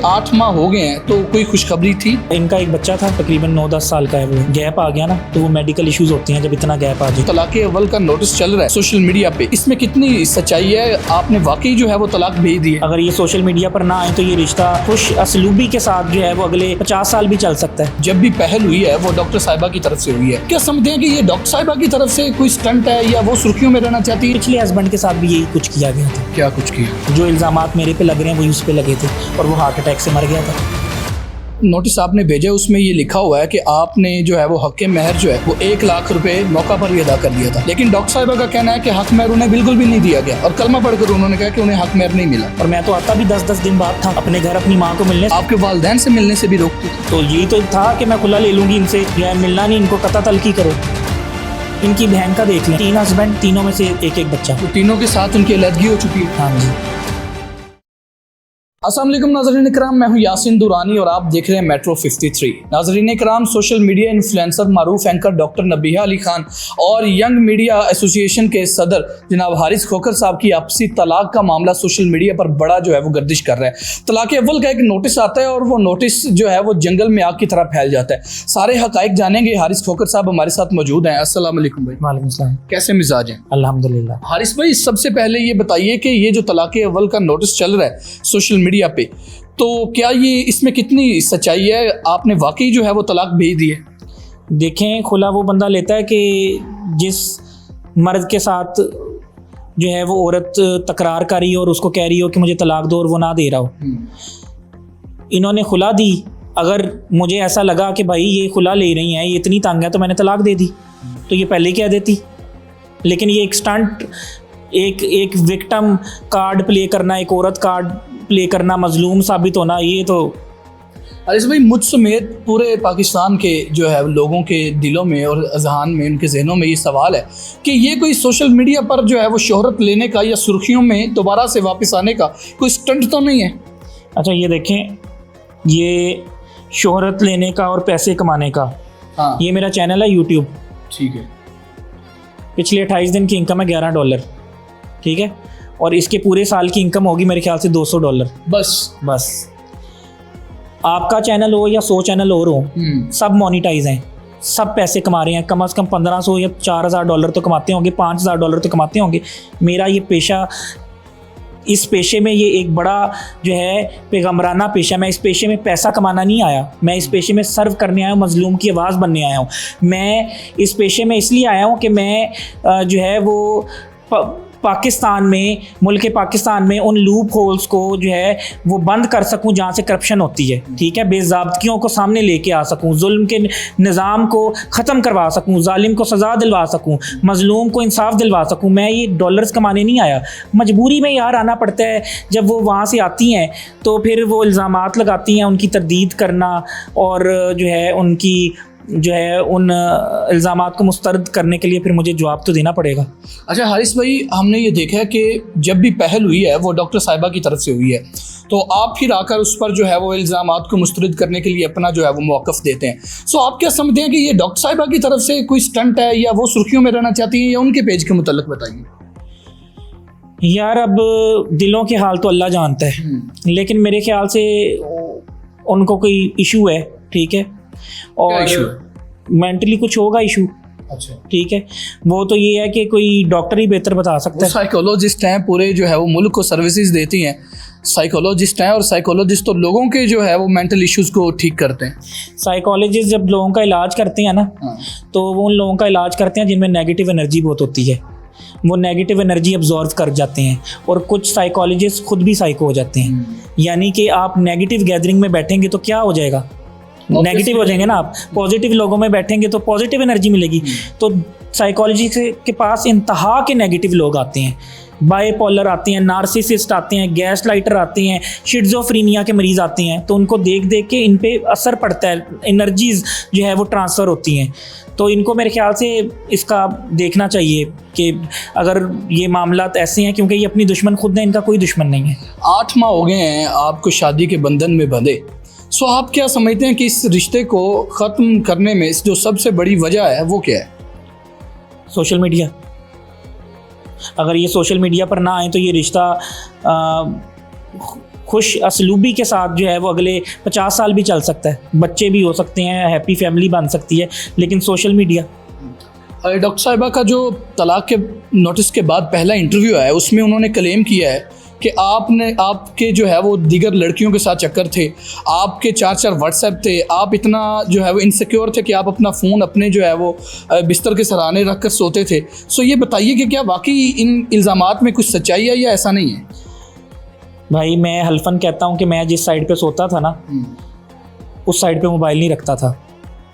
8 माह हो गए हैं, तो कोई खुशखबरी थी? इनका एक बच्चा था, तकरीबन 9-10 साल का है। वो गैप आ गया ना, तो वो मेडिकल इश्यूज होती हैं जब इतना गैप आ जाए। तलाक अव्वल का नोटिस चल रहा है सोशल मीडिया पे, इसमें कितनी सच्चाई है? आपने वाकई जो है वो तलाक भेज दी है? अगर ये सोशल मीडिया पर ना आए तो ये रिश्ता खुश असलूबी के साथ जो है वो अगले 50 साल भी चल सकता है। जब भी पहल हुई है वो डॉक्टर साहिबा की तरफ से हुई है, क्या समझते हैं कि ये डॉक्टर साहिबा की तरफ से कोई स्टंट है या वो सुर्खियों में रहना चाहती है? पिछले हस्बैंड के साथ भी यही कुछ किया गया था। क्या कुछ किया? जो इल्जामात मेरे पे लग रहे हैं वही उस पे लगे थे और वो हार्ट अटैक से मर गया था। नोटिस आपने भेजा, उसमें ये लिखा हुआ है कि आपने जो है वो हक़ महर जो है वो 1 लाख रुपए मौका पर भी अदा कर दिया था, लेकिन डॉक्टर साहिबा का कहना है कि हक़ महर उन्हें बिल्कुल भी नहीं दिया गया और कलमा पढ़कर उन्होंने कहा कि उन्हें हक़ महर नहीं मिला। और मैं तो आता भी 10-10 दिन बाद था अपने घर अपनी माँ को मिलने। आपके वालिदैन से मिलने से भी रोकती थी? तो यही तो था कि मैं खुला ले लूँगी इनसे, जो है मिलना नहीं, इनको कता तलकी करो। इनकी बहन का देख लें, 3 हस्बैंड, तीनों में से एक बच्चा। तो तीनों के साथ उनकी अलहदगी हो चुकी है? हाँ जी। अस्सलाम वालेकुम नाज़रीन इकराम, मैं हूं यासिन दुरानी और आप देख रहे हैं मेट्रो 53। नाज़रीन इकराम, सोशल मीडिया इन्फ्लुएंसर मारूफ एंकर डॉक्टर नबीहा अली खान और यंग मीडिया एसोसिएशन के सदर जनाब हारिस खोखर साहब की आपसी तलाक का मामला सोशल मीडिया पर बड़ा जो है वो गर्दिश कर रहा है। तलाक अव्वल का एक नोटिस आता है और वो नोटिस जो है वो जंगल में आग की तरह फैल जाता है। सारे हकाइक जानेंगे, हारिस खोखर साहब हमारे साथ मौजूद हैं। अस्सलाम वालेकुम भाई। वालेकुम सलाम। कैसे मिजाज हैं? अल्हम्दुलिल्लाह। हारिस भाई, सबसे पहले ये बताइए कि ये जो तलाक अव्वल का नोटिस चल रहा है सोशल मीडिया पे, तो क्या ये इसमें कितनी सच्चाई है? आपने वाकई जो है वो तलाक भेज दी है? देखें, खुला वो बंदा लेता है कि जिस मर्द के साथ जो है वो औरत तकरार कर रही हो और उसको कह रही हो कि मुझे तलाक दो और वो ना दे रहा हो। इन्होंने खुला दी। अगर मुझे ऐसा लगा कि भाई ये खुला ले रही हैं, ये इतनी तंग है, तो मैंने तलाक दे दी, तो ये पहले कह देती। लेकिन ये एक स्टंट, एक विक्टिम कार्ड प्ले करना, एक औरत कार्ड प्ले करना, मजलूम साबित होना, ये तो हारिस भाई, मुझ समेत पूरे पाकिस्तान के जो है लोगों के दिलों में और अजहान में, उनके जहनों में ये सवाल है कि ये कोई सोशल मीडिया पर जो है वो शोहरत लेने का या सुर्खियों में दोबारा से वापस आने का कोई स्टंट तो नहीं है? अच्छा, ये देखें, ये शोहरत लेने का और पैसे कमाने का, हाँ, ये मेरा चैनल है यूट्यूब। ठीक है। पिछले 28 दिन की इनकम है $11, ठीक है, और इसके पूरे साल की इनकम होगी मेरे ख्याल से $200। बस आपका चैनल हो या 100 चैनल और हो, सब मोनिटाइज हैं, सब पैसे कमा रहे हैं। कम से कम $1500 या $4000 तो कमाते होंगे, $5000 तो कमाते होंगे। मेरा ये पेशा, इस पेशे में ये एक बड़ा जो है पैगम्बराना पेशा। मैं इस पेशे में पैसा कमाना नहीं आया, मैं इस पेशे में सर्व करने आया हूँ, मजलूम की आवाज़ बनने आया हूँ। मैं इस पेशे में इसलिए आया हूँ कि मैं जो है वो पाकिस्तान में, मुल्क पाकिस्तान में उन लूप होल्स को जो है वो बंद कर सकूं जहाँ से करप्शन होती है, ठीक है, बेज़ाब्तियों को सामने लेके आ सकूं, जुल्म के निज़ाम को ख़त्म करवा सकूं, जालिम को सज़ा दिलवा सकूं, मज़लूम को इंसाफ दिलवा सकूं। मैं ये डॉलर्स कमाने नहीं आया, मजबूरी में यार आना पड़ता है। जब वो वहाँ से आती हैं तो फिर वो इल्ज़ामात लगाती हैं, उनकी तरदीद करना और जो है उनकी जो है उन इल्ज़ामात को मुस्तरद करने के लिए फिर मुझे जवाब तो देना पड़ेगा। अच्छा हारिस भाई, हमने ये देखा है कि जब भी पहल हुई है वो डॉक्टर साहिबा की तरफ से हुई है, तो आप फिर आकर उस पर जो है वो इल्ज़ामात को मुस्तरद करने के लिए अपना जो है वो मौक़िफ़ देते हैं। सो आप क्या समझते हैं कि ये डॉक्टर साहिबा की तरफ से कोई स्टंट है या वो सुर्खियों में रहना चाहती हैं, या उनके पेज के मुतल्लिक़ बताइए। यार, अब दिलों के हाल तो अल्लाह जानता है, लेकिन मेरे ख्याल से उनको कोई इशू है, ठीक है, और मेंटली कुछ होगा इशू। अच्छा, ठीक है, वो तो ये है कि कोई डॉक्टर ही बेहतर बता सकता है। साइकोलॉजिस्ट हैं, पूरे जो है वो मुल्क को सर्विसेज देती हैं, साइकोलॉजिस्ट हैं, और साइकोलॉजिस्ट तो लोगों के जो है वो मेंटल इश्यूज को ठीक करते हैं। साइकोलॉजिस्ट जब लोगों का इलाज करते हैं ना, तो वो उन लोगों का इलाज करते हैं जिनमें नेगेटिव एनर्जी बहुत होती है, वो नेगेटिव एनर्जी अब्जॉर्व कर जाते हैं, और कुछ साइकोलॉजिस्ट खुद भी साइको हो जाते हैं। यानी कि आप नेगेटिव गैदरिंग में बैठेंगे तो क्या हो जाएगा, नेगेटिव हो जाएंगे ना आप। पॉजिटिव लोगों में बैठेंगे तो पॉजिटिव एनर्जी मिलेगी। तो साइकोलॉजी के पास इंतहा के नेगेटिव लोग आते हैं, बाइपोलर आते हैं, नार्सिसिस्ट आते हैं, गैस लाइटर आते हैं, शिज़ोफ्रेनिया के मरीज़ आते हैं। तो उनको देख देख के इन पे असर पड़ता है, एनर्जीज जो है वो ट्रांसफ़र होती हैं। तो इनको मेरे ख्याल से इसका देखना चाहिए कि अगर ये मामला ऐसे हैं, क्योंकि ये अपनी दुश्मन खुद है, इनका कोई दुश्मन नहीं है। 8 माह हो गए हैं आपको शादी के बंधन में बंधे। सो आप क्या समझते हैं कि इस रिश्ते को ख़त्म करने में जो सबसे बड़ी वजह है वो क्या है? Social media. अगर ये सोशल मीडिया पर ना आए तो ये रिश्ता खुश असलूबी के साथ जो है वो अगले 50 साल भी चल सकता है, बच्चे भी हो सकते हैं, हैप्पी फैमिली बन सकती है। लेकिन सोशल मीडिया, डॉक्टर साहिबा का जो तलाक के नोटिस के बाद पहला इंटरव्यू है उसमें उन्होंने क्लेम किया है कि आपके जो है वो दीगर लड़कियों के साथ चक्कर थे, आपके 4 व्हाट्सएप थे, आप इतना जो है वो इनसिक्योर थे कि आप अपना फ़ोन अपने जो है वो बिस्तर के सराहने रख कर सोते थे। सो ये बताइए कि क्या वाकई इन इल्ज़ामात में कुछ सच्चाई है या ऐसा नहीं है? भाई मैं हल्फन कहता हूँ कि मैं जिस साइड पे सोता था ना उस साइड पे मोबाइल नहीं रखता था,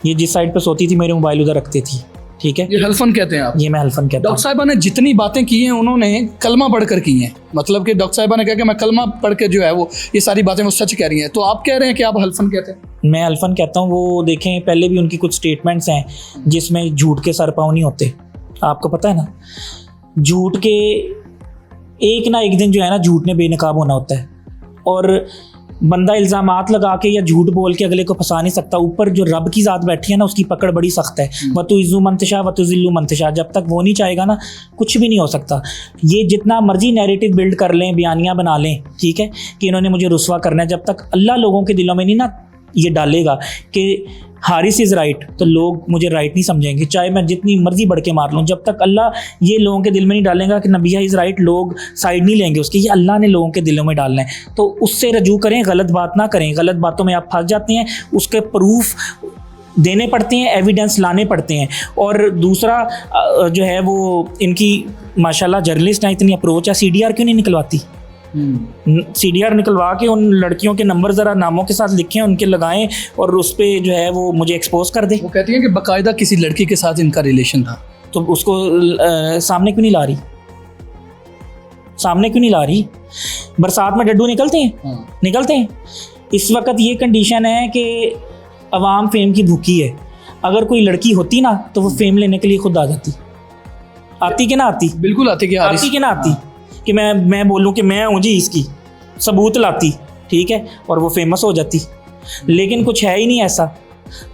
ये जिस साइड पे सोती थी मेरे मोबाइल उधर रखती थी। ठीक है, ये हल्फन कहते हैं आप? ये मैं हल्फन कहता हूँ। डॉक्टर साहिबा ने जितनी बातें की हैं उन्होंने कलमा पढ़ कर की हैं, मतलब कि डॉक्टर साहिबा ने कहा कि मैं कलमा पढ़ के जो है वो ये सारी बातें वो सच कह रही हैं, तो आप कह रहे हैं कि आप हल्फन कहते हैं? मैं हल्फन कहता हूँ। वो देखें, पहले भी उनकी कुछ स्टेटमेंट्स हैं जिसमें झूठ के सर पाँव नहीं होते, आपको पता है ना। झूठ के एक ना एक दिन जो है ना झूठ ने बेनकाब होना होता है, और बंदा इल्ज़ामात लगा के या झूठ बोल के अगले को फंसा नहीं सकता। ऊपर जो रब की ज़ात बैठी है ना उसकी पकड़ बड़ी सख्त है। वतुइज़्ज़ु मंतशा वतुज़िल्लु मंतशा, जब तक वो नहीं चाहेगा ना कुछ भी नहीं हो सकता। ये जितना मर्जी नैरेटिव बिल्ड कर लें, बयानियाँ बना लें, ठीक है, कि इन्होंने मुझे रुस्वा करना है, जब तक अल्लाह लोगों के दिलों में नहीं ना ये डालेगा कि हारिस इज़ राइट, तो लोग मुझे राइट नहीं समझेंगे, चाहे मैं जितनी मर्जी बढ़ के मार लूँ। जब तक अल्लाह ये लोगों के दिल में नहीं डालेगा कि नबिया इज़ राइट, लोग साइड नहीं लेंगे उसके। ये अल्लाह ने लोगों के दिलों में डालना है, तो उससे रजू करें, गलत बात ना करें। गलत बातों में आप फंस जाते हैं, उसके प्रूफ देने पड़ते हैं, एविडेंस लाने पड़ते हैं। और दूसरा जो है वो इनकी माशाल्लाह जर्नलिस्ट हैं, इतनी अप्रोच है, CDR क्यों नहीं निकलवाती? CDR निकलवा के उन लड़कियों के नंबर ज़रा नामों के साथ लिखें, उनके लगाएं और उस पर जो है वो मुझे एक्सपोज कर दे। वो कहती हैं कि बाकायदा किसी लड़की के साथ इनका रिलेशन था, तो उसको सामने क्यों नहीं ला रही? सामने क्यों नहीं ला रही? बरसात में डड्डू निकलते हैं, निकलते हैं। इस वक्त ये कंडीशन है कि अवाम फेम की भूखी है। अगर कोई लड़की होती ना तो वो फेम लेने के लिए खुद आ जाती। आती कि ना आती? बिल्कुल आती कि ना आती कि मैं बोलूँ कि मैं हूँ जी, इसकी सबूत लाती, ठीक है, और वो फेमस हो जाती। लेकिन कुछ है ही नहीं ऐसा।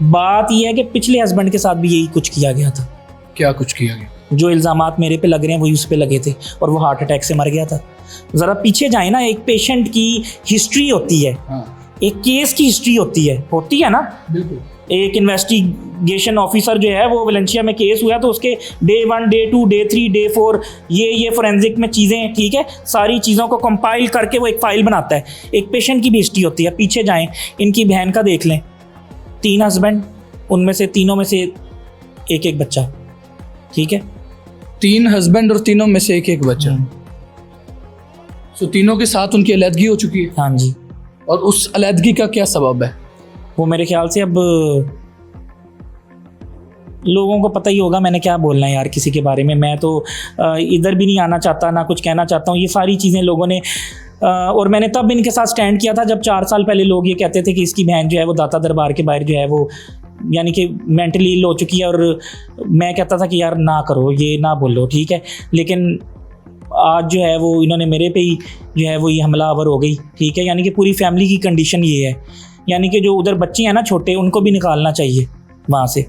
बात यह है कि पिछले हस्बैंड के साथ भी यही कुछ किया गया था। क्या कुछ किया गया? जो इल्ज़ामात मेरे पे लग रहे हैं वही उस पे लगे थे, और वो हार्ट अटैक से मर गया था। ज़रा पीछे जाए ना, एक पेशेंट की हिस्ट्री होती है, एक केस की हिस्ट्री होती है ना। बिल्कुल। एक इन्वेस्टिगेशन ऑफिसर जो है वो वेलेंशिया में केस हुआ तो उसके Day 1, Day 2, Day 3, Day 4 ये फोरेंसिक में चीज़ें, ठीक है, सारी चीज़ों को कंपाइल करके वो एक फ़ाइल बनाता है। एक पेशेंट की भी हिस्ट्री होती है। पीछे जाएं, इनकी बहन का देख लें, 3 हस्बैंड, उनमें से तीनों में से एक बच्चा, ठीक है, 3 हस्बैंड और तीनों में से एक बच्चा। सो तीनों के साथ उनकी अलहदगी हो चुकी है। हाँ जी। और उस अलहदगी का क्या सबब है? वो मेरे ख्याल से अब लोगों को पता ही होगा मैंने क्या बोलना है यार किसी के बारे में। मैं तो इधर भी नहीं आना चाहता, ना कुछ कहना चाहता हूँ। ये सारी चीज़ें लोगों ने और मैंने तब इनके साथ स्टैंड किया था जब 4 साल पहले लोग ये कहते थे कि इसकी बहन जो है वो दाता दरबार के बाहर जो है वो यानी कि मेंटली इल हो चुकी है, और मैं कहता था कि यार ना करो, ये ना बोलो, ठीक है। लेकिन आज जो है वो इन्होंने मेरे पे ही जो है वो ये हमलावर हो गई, ठीक है। यानी कि पूरी फैमिली की कंडीशन ये है, यानी कि जो उधर बच्चे हैं ना छोटे, उनको भी निकालना चाहिए वहाँ से।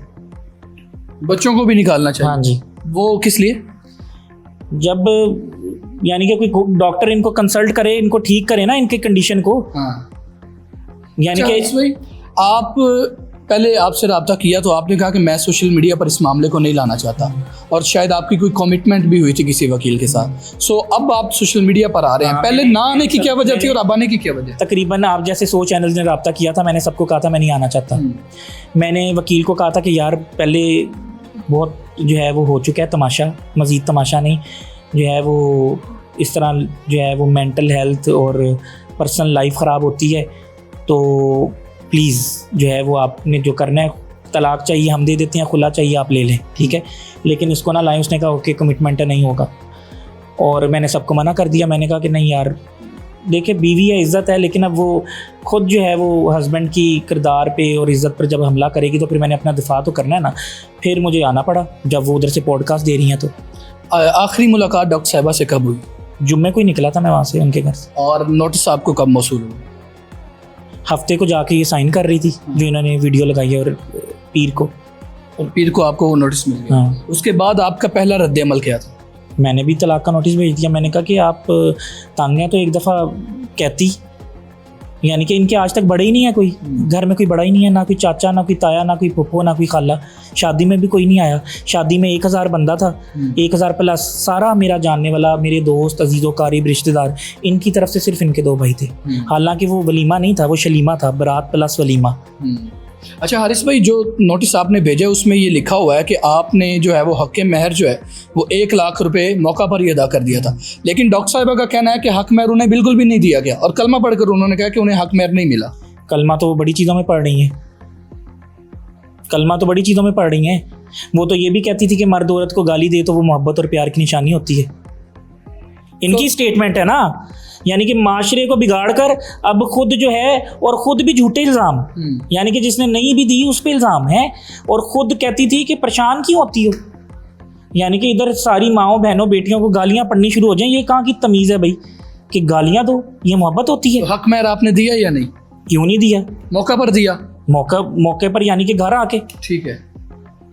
बच्चों को भी निकालना चाहिए? हाँ जी। वो किस लिए? जब यानी कि कोई डॉक्टर इनको कंसल्ट करे, इनको ठीक करे ना इनके कंडीशन को। हाँ। यानी कि आप पहले आपसे रब्ता किया तो आपने कहा कि मैं सोशल मीडिया पर इस मामले को नहीं लाना चाहता, और शायद आपकी कोई कमिटमेंट भी हुई थी किसी वकील के साथ। सो अब आप सोशल मीडिया पर आ रहे हैं, पहले ना आने की क्या वजह थी और अब आने की क्या वजह? तकरीबन आप जैसे 100 चैनल्स ने रब्ता किया था, मैंने सबको कहा था मैं नहीं आना चाहता। मैंने वकील को कहा था कि यार पहले बहुत जो है वो हो चुका है तमाशा, मज़ीद तमाशा नहीं, जो है वो इस तरह जो है वो मेंटल हेल्थ और पर्सनल लाइफ ख़राब होती है। तो प्लीज़ जो है वो आपने जो करना है, तलाक चाहिए हम दे देते हैं, खुला चाहिए आप ले लें, ठीक है, लेकिन इसको ना लाएं। उसने कहा ओके कमिटमेंट है, नहीं होगा। और मैंने सबको मना कर दिया। मैंने कहा कि नहीं यार, देखिए बीवी है, इज़्ज़त है, लेकिन अब वो खुद जो है वो हस्बैंड की किरदार पे और इज़्ज़त पर जब हमला करेगी तो फिर मैंने अपना दिफा तो करना है ना। फिर मुझे आना पड़ा जब वो उधर से पॉडकास्ट दे रही हैं। तो आखिरी मुलाकात डॉक्टर साहिबा से कब हुई? जुम्मे को ही निकला था मैं वहाँ से, उनके घर से। और नोटिस आपको कब मौसूल हुआ? हफ्ते को जाके ये साइन कर रही थी जो इन्होंने वीडियो लगाई है, और पीर को आपको वो नोटिस मिल गया। हाँ। उसके बाद आपका पहला रद्द अमल क्या था? मैंने भी तलाक का नोटिस भेज दिया। मैंने कहा कि आप तंग हैं तो एक दफ़ा कहती, यानी कि इनके आज तक बड़े ही नहीं है कोई, घर में कोई बड़ा ही नहीं है, ना कोई चाचा, ना कोई ताया, ना कोई फुप्पो, ना कोई खाला। शादी में भी कोई नहीं आया। शादी में 1000 बंदा था, 1000 प्लस सारा मेरा जानने वाला, मेरे दोस्त, अजीज़ो कारीब, रिश्तेदार, इनकी तरफ से सिर्फ इनके 2 भाई थे। हालांकि वो वलीमा नहीं था, वो शलीमा था, बारात प्लस वलीमा। अच्छा हारिस भाई, जो नोटिस आपने भेजा है उसमें ये लिखा हुआ है कि आपने जो है वो हक़ महर जो है वो 1 लाख रुपए मौका पर ही अदा कर दिया था, लेकिन डॉक्टर साहिबा का कहना है कि हक़ महर उन्हें बिल्कुल भी नहीं दिया गया और कलमा पढ़कर उन्होंने कहा कि उन्हें हक़ महर नहीं मिला। कलमा तो वो बड़ी चीज़ों में पढ़ रही हैं, कलमा तो बड़ी चीज़ों में पढ़ रही हैं। वो तो ये भी कहती थी कि मर्द औरत को गाली दे तो वो मोहब्बत और प्यार की निशानी होती है। इनकी स्टेटमेंट है ना, यानी कि माशरे को बिगाड़ कर अब खुद जो है, और खुद भी झूठे इल्ज़ाम, यानी कि जिसने नहीं भी दी उस पे इल्ज़ाम है, और खुद कहती थी कि परेशान क्यों होती हो। यानी कि इधर सारी माओं बहनों बेटियों को गालियां पढ़नी शुरू हो जाएं। ये कहाँ की तमीज़ है भाई कि गालियां दो, ये मोहब्बत होती है। तो हक़ महर आपने दिया या नहीं? क्यों नहीं दिया? मौका पर दिया। मौके पर यानी कि घर आके। ठीक है,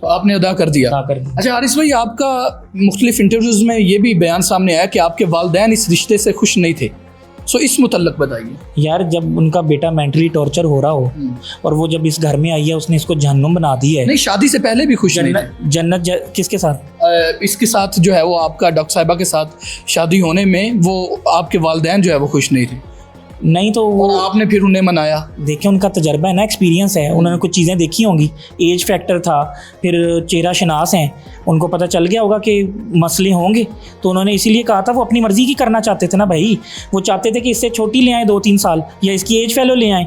तो आपने अदा कर दिया। अच्छा हारिस भाई, आपका मुख्तलिफ इंटरव्यूज़ में ये भी बयान सामने आया कि आपके वालिदैन इस रिश्ते से खुश नहीं थे। सो इस मुतल्लक बताइए। यार, जब उनका बेटा मेंटली टॉर्चर हो रहा हो और वो जब इस घर में आई है, उसने इसको जहन्नुम बना दी है। नहीं, शादी से पहले भी खुश नहीं थे। जन्नत किसके साथ? इसके साथ जो है वो आपका डॉक्टर साहिबा के साथ शादी होने में वो आपके वालिदैन जो है वो खुश नहीं थे। नहीं तो वो आपने फिर उन्हें मनाया। देखिए, उनका तजर्बा है ना, एक्सपीरियंस है, उन्होंने कुछ चीज़ें देखी होंगी, एज फैक्टर था, फिर चेहरा शनास हैं, उनको पता चल गया होगा कि मसले होंगे, तो उन्होंने इसीलिए कहा था। वो अपनी मर्ज़ी की करना चाहते थे ना भाई, वो चाहते थे कि इससे छोटी ले आएँ 2-3 साल, या इसकी एज फेलो ले आएँ,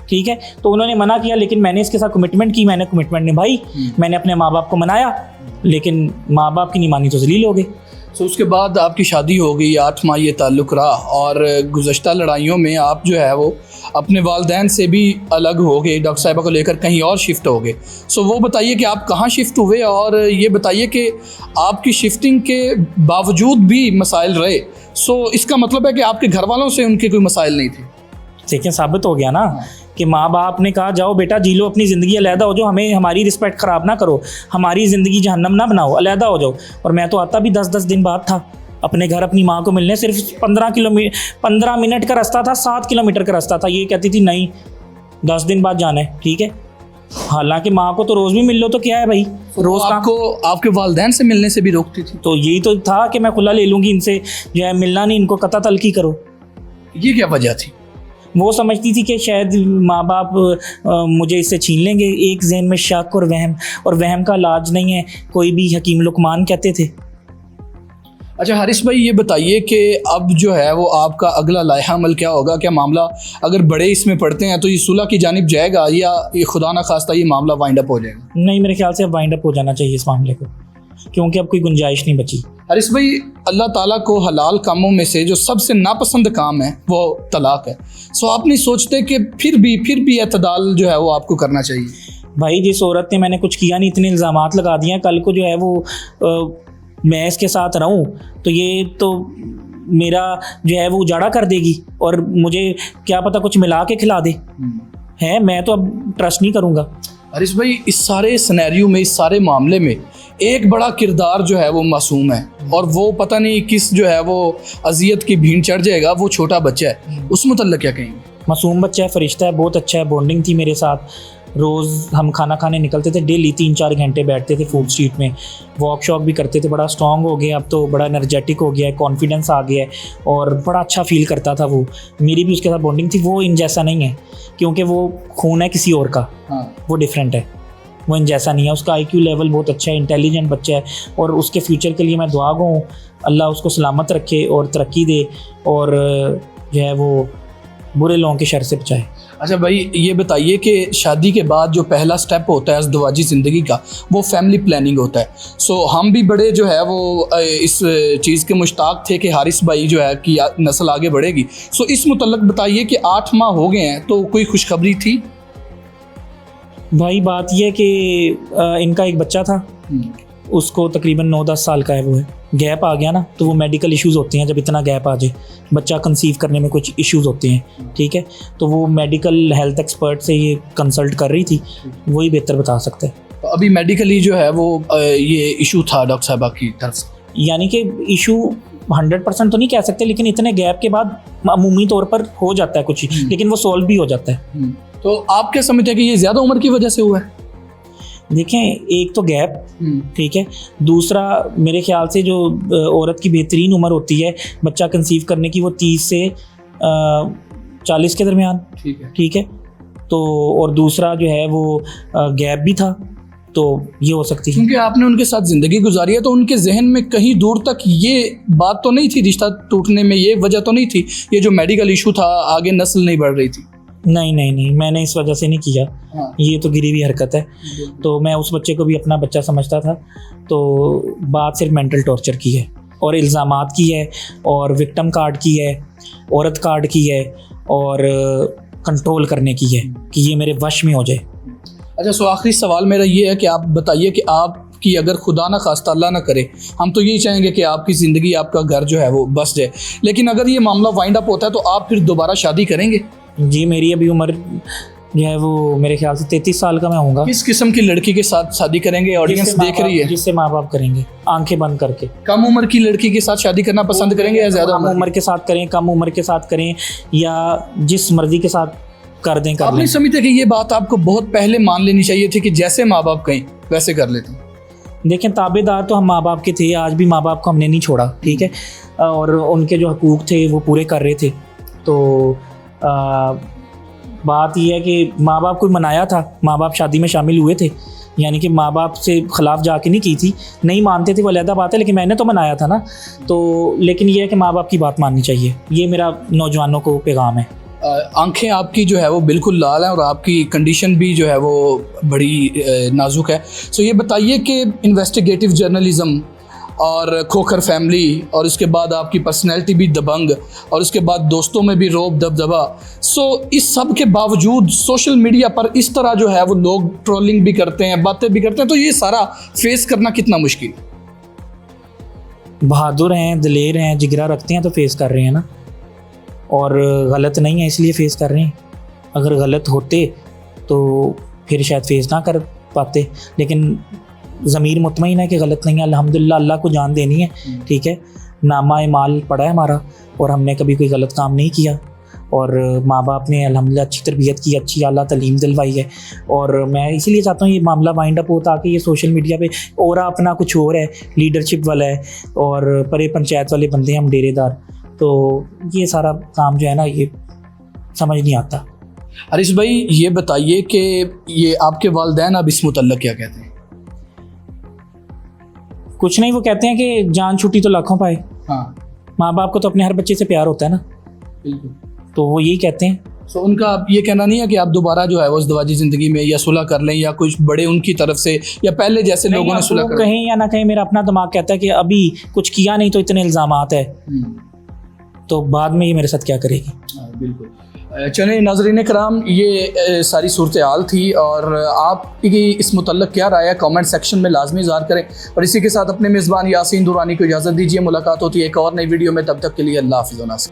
ठीक है। तो उन्होंने मना किया, लेकिन मैंने इसके साथ कमिटमेंट की, मैंने कमिटमेंट निभाई, मैंने अपने माँ बाप को मनाया, लेकिन माँ बाप की नहीं मानी तो जलील हो गए। तो उसके बाद आपकी शादी हो गई, 8 माह ये ताल्लुक़ रहा, और गुज़श्ता लड़ाइयों में आप जो है वो अपने वालिदैन से भी अलग हो गए, डॉक्टर साहिबा को लेकर कहीं और शिफ्ट हो गए। सो वो बताइए कि आप कहाँ शिफ्ट हुए, और ये बताइए कि आपकी शिफ्टिंग के बावजूद भी मसाइल रहे। सो इसका मतलब है कि आपके घर वालों से उनके कोई मसाइल नहीं थे। देखिए, साबित हो गया ना कि माँ बाप ने कहा जाओ बेटा जी लो अपनी ज़िंदगी, अलहदा हो जाओ, हमें हमारी रिस्पेक्ट ख़राब ना करो, हमारी ज़िंदगी जहन्नम ना बनाओ, अलहदा हो जाओ। और मैं तो आता भी 10-10 दिन बाद था अपने घर अपनी माँ को मिलने। सिर्फ 15 मिनट का रास्ता था, 7 किलोमीटर का रास्ता था। ये कहती थी नहीं 10 दिन बाद जाना है, ठीक है। हालांकि माँ को तो रोज़ भी मिल लो तो क्या है भाई, रोज़ आपको आपके वालिदैन से मिलने से भी रोकती थी। तो यही तो था कि मैं खुला ले लूँगी इनसे, जो है मिलना नहीं, इनको कता तलकी करो। ये क्या वजह थी? वो समझती थी कि शायद माँ बाप मुझे इससे छीन लेंगे। एक ज़हन में शक और वहम का इलाज नहीं है, कोई भी हकीम लुकमान कहते थे। अच्छा हारिस भाई, ये बताइए कि अब जो है वो आपका अगला लाइहा अमल क्या होगा? क्या मामला अगर बड़े इसमें पड़ते हैं तो ये सुलह की जानिब जाएगा, या ये खुदा ना खास्ता ये मामला वाइंड अप हो जाएगा? नहीं, मेरे ख्याल से अब वाइंड अप हो जाना चाहिए इस मामले को, क्योंकि अब कोई गुंजाइश नहीं बची। हारिस भाई, अल्लाह ताला को हलाल कामों में से जो सबसे नापसंद काम है वो तलाक है। सो आप नहीं सोचते कि फिर भी एतदाल जो है वो आपको करना चाहिए? भाई, जिस औरत ने, मैंने कुछ किया नहीं, इतने इल्ज़ामात लगा दिए हैं, कल को जो है वो मैं इसके साथ रहूं तो ये तो मेरा जो है वो उजाड़ा कर देगी, और मुझे क्या पता कुछ मिला के खिला दे है। मैं तो अब ट्रस्ट नहीं करूँगा। हारिस भाई, इस सारे सिनेरियो में, इस सारे मामले में एक बड़ा किरदार जो है वो मासूम है, और वो पता नहीं किस जो है वो अजियत की भीड़ चढ़ जाएगा, वो छोटा बच्चा है। उस मुतल्लिक़ क्या कहेंगे? मासूम बच्चा है, फरिश्ता है, बहुत अच्छा है, बॉन्डिंग थी मेरे साथ। रोज़ हम खाना खाने निकलते थे, डेली 3-4 घंटे बैठते थे फूड स्ट्रीट में, वॉक शॉप भी करते थे। बड़ा स्ट्रॉन्ग हो गया, अब तो बड़ा एनर्जेटिक हो गया है, कॉन्फिडेंस आ गया है, और बड़ा अच्छा फील करता था वो। मेरी भी उसके साथ बॉन्डिंग थी। वो इन जैसा नहीं है, क्योंकि वो खून है किसी और का। वो डिफरेंट है, वो इन जैसा नहीं है। उसका IQ लेवल बहुत अच्छा है, इंटेलिजेंट बच्चा है, और उसके फ्यूचर के लिए मैं दुआ गो हूँ, अल्लाह उसको सलामत रखे और तरक्की दे, और जो है वो बुरे लोगों के शर से बचाए। अच्छा भाई, ये बताइए कि शादी के बाद जो पहला स्टेप होता है अज़दवाजी ज़िंदगी का, वो फैमिली प्लानिंग होता है। सो हम भी बड़े जो है वो इस चीज़ के मुश्ताक थे कि हारिस भाई जो है कि नस्ल आगे बढ़ेगी। सो इस मुतल्लक बताइए कि 8 माह हो गए हैं, तो कोई खुशखबरी थी? भाई, बात यह कि इनका एक बच्चा था, उसको तकरीबन 9-10 साल का है, वो है। गैप आ गया ना, तो वो मेडिकल इश्यूज़ होते हैं। जब इतना गैप आ जाए, बच्चा कंसीव करने में कुछ इश्यूज़ होते हैं, ठीक है। तो वो मेडिकल हेल्थ एक्सपर्ट से ये कंसल्ट कर रही थी, वही बेहतर बता सकते हैं। तो अभी मेडिकली जो है वो ये इशू था डॉक्टर साहबा की तरफ से? यानी कि इशू 100% तो नहीं कह सकते, लेकिन इतने गैप के बाद मामूली तौर पर हो जाता है कुछ, लेकिन वो सॉल्व भी हो जाता है। तो आप क्या समझते हैं कि ये ज़्यादा उम्र की वजह से हुआ है? देखें, एक तो गैप, ठीक है, दूसरा मेरे ख्याल से जो औरत की बेहतरीन उम्र होती है बच्चा कंसीव करने की, वो 30 से 40 के दरमियान, ठीक है। तो और दूसरा जो है वो गैप भी था, तो ये हो सकती है। क्योंकि आपने उनके साथ ज़िंदगी गुजारी है, तो उनके जहन में कहीं दूर तक ये बात तो नहीं थी, रिश्ता टूटने में ये वजह तो नहीं थी, ये जो मेडिकल इशू था, आगे नस्ल नहीं बढ़ रही थी? नहीं, मैंने इस वजह से नहीं किया। हाँ। ये तो गिरी हुई हरकत है। तो मैं उस बच्चे को भी अपना बच्चा समझता था। तो बात सिर्फ मेंटल टॉर्चर की है और इल्ज़ामात की है और विक्टिम कार्ड की है, औरत कार्ड की है और कंट्रोल करने की है कि ये मेरे वश में हो जाए। अच्छा, सो आखिरी सवाल मेरा ये है कि आप बताइए कि आपकी अगर खुदा ना खास्ता अल्लाह ना करे, हम तो यही चाहेंगे कि आपकी ज़िंदगी, आपका घर जो है वो बस जाए, लेकिन अगर ये मामला वाइंड अप होता है तो आप फिर दोबारा शादी करेंगे? जी, मेरी अभी उम्र जो है वो मेरे ख्याल से 33 साल का मैं होऊंगा। किस किस्म की लड़की के साथ शादी करेंगे? ऑडियंस देख रही है, जिससे माँ बाप करेंगे आंखें बंद करके। कम उम्र की लड़की के साथ शादी करना पसंद करेंगे या ज़्यादा उम्र के साथ करें, कम उम्र के साथ करें, या जिस मर्जी के साथ कर दें, आप नहीं समझते कि ये बात आपको बहुत पहले मान लेनी चाहिए थी कि जैसे माँ बाप कहें वैसे कर लेते? देखें, ताबेदार तो हम माँ बाप के थे, आज भी माँ बाप को हमने नहीं छोड़ा, ठीक है, और उनके जो हकूक़ थे वो पूरे कर रहे थे। तो बात यह है कि माँ बाप को मनाया था, माँ बाप शादी में शामिल हुए थे, यानी कि माँ बाप से ख़िलाफ़ जाके नहीं की थी, नहीं मानते थे वो अलग बात है, लेकिन मैंने तो मनाया था ना। तो लेकिन ये है कि माँ बाप की बात माननी चाहिए, ये मेरा नौजवानों को पैगाम है। आंखें आपकी जो है वो बिल्कुल लाल हैं और आपकी कंडीशन भी जो है वो बड़ी नाजुक है। सो ये बताइए कि इन्वेस्टिगेटिव जर्नलिज़म और खोखर फैमिली और उसके बाद आपकी पर्सनैलिटी भी दबंग और उसके बाद दोस्तों में भी रोब दबदबा, सो इस सब के बावजूद सोशल मीडिया पर इस तरह जो है वो लोग ट्रोलिंग भी करते हैं, बातें भी करते हैं, तो ये सारा फेस करना कितना मुश्किल? बहादुर हैं, दिलेर हैं, जिगरा रखते हैं तो फेस कर रहे हैं ना, और गलत नहीं है इसलिए फेस कर रहे हैं। अगर गलत होते तो फिर शायद फेस ना कर पाते, लेकिन ज़मीर मुतमईन है कि गलत नहीं है, अल्हम्दुलिल्लाह, अल्लाह को जान देनी है, ठीक है, नामा माल पड़ा है हमारा और हमने कभी कोई गलत काम नहीं किया, और माँ बाप ने अल्हम्दुलिल्लाह अच्छी तरबियत की, अच्छी आला तालीम दिलवाई है। और मैं इसीलिए चाहता हूँ ये मामला वाइंड अप हो, ताकि ये सोशल मीडिया पे और अपना कुछ और है, लीडरशिप वाला है और परे पंचायत वाले बंदे हैं हम डेरेदार, तो ये सारा काम जो है ना ये समझ नहीं आता। हरीश भाई, ये बताइए कि ये आपके वालिदैन अब इस मुतल्लक क्या कहते हैं? कुछ नहीं, वो कहते हैं कि जान छुट्टी तो लाखों पाए। हाँ, माँ बाप को तो अपने हर बच्चे से प्यार होता है ना, बिल्कुल, तो वो यही कहते हैं। सो उनका आप ये कहना नहीं है कि आप दोबारा जो है वो इज़्दिवाजी ज़िंदगी में या सुलह कर लें, या कुछ बड़े उनकी तरफ से या पहले जैसे लोगों ने सुलह कर, कहें या ना कहें, मेरा अपना दिमाग कहता है कि अभी कुछ किया नहीं तो इतने इल्ज़ामात है, तो बाद में ये मेरे साथ क्या करेगी। बिल्कुल। चलिए नाज़रीन कराम, ये सारी सूरत हाल थी, और आपकी इस मुतल्लक क्या राय है कमेंट सेक्शन में लाजमी इज़हार करें। और इसी के साथ अपने मेज़बान यासीन दुरानी को इजाज़त दीजिए। मुलाकात होती है एक और नई वीडियो में, तब तक के लिए अल्लाह हाफ़िज़।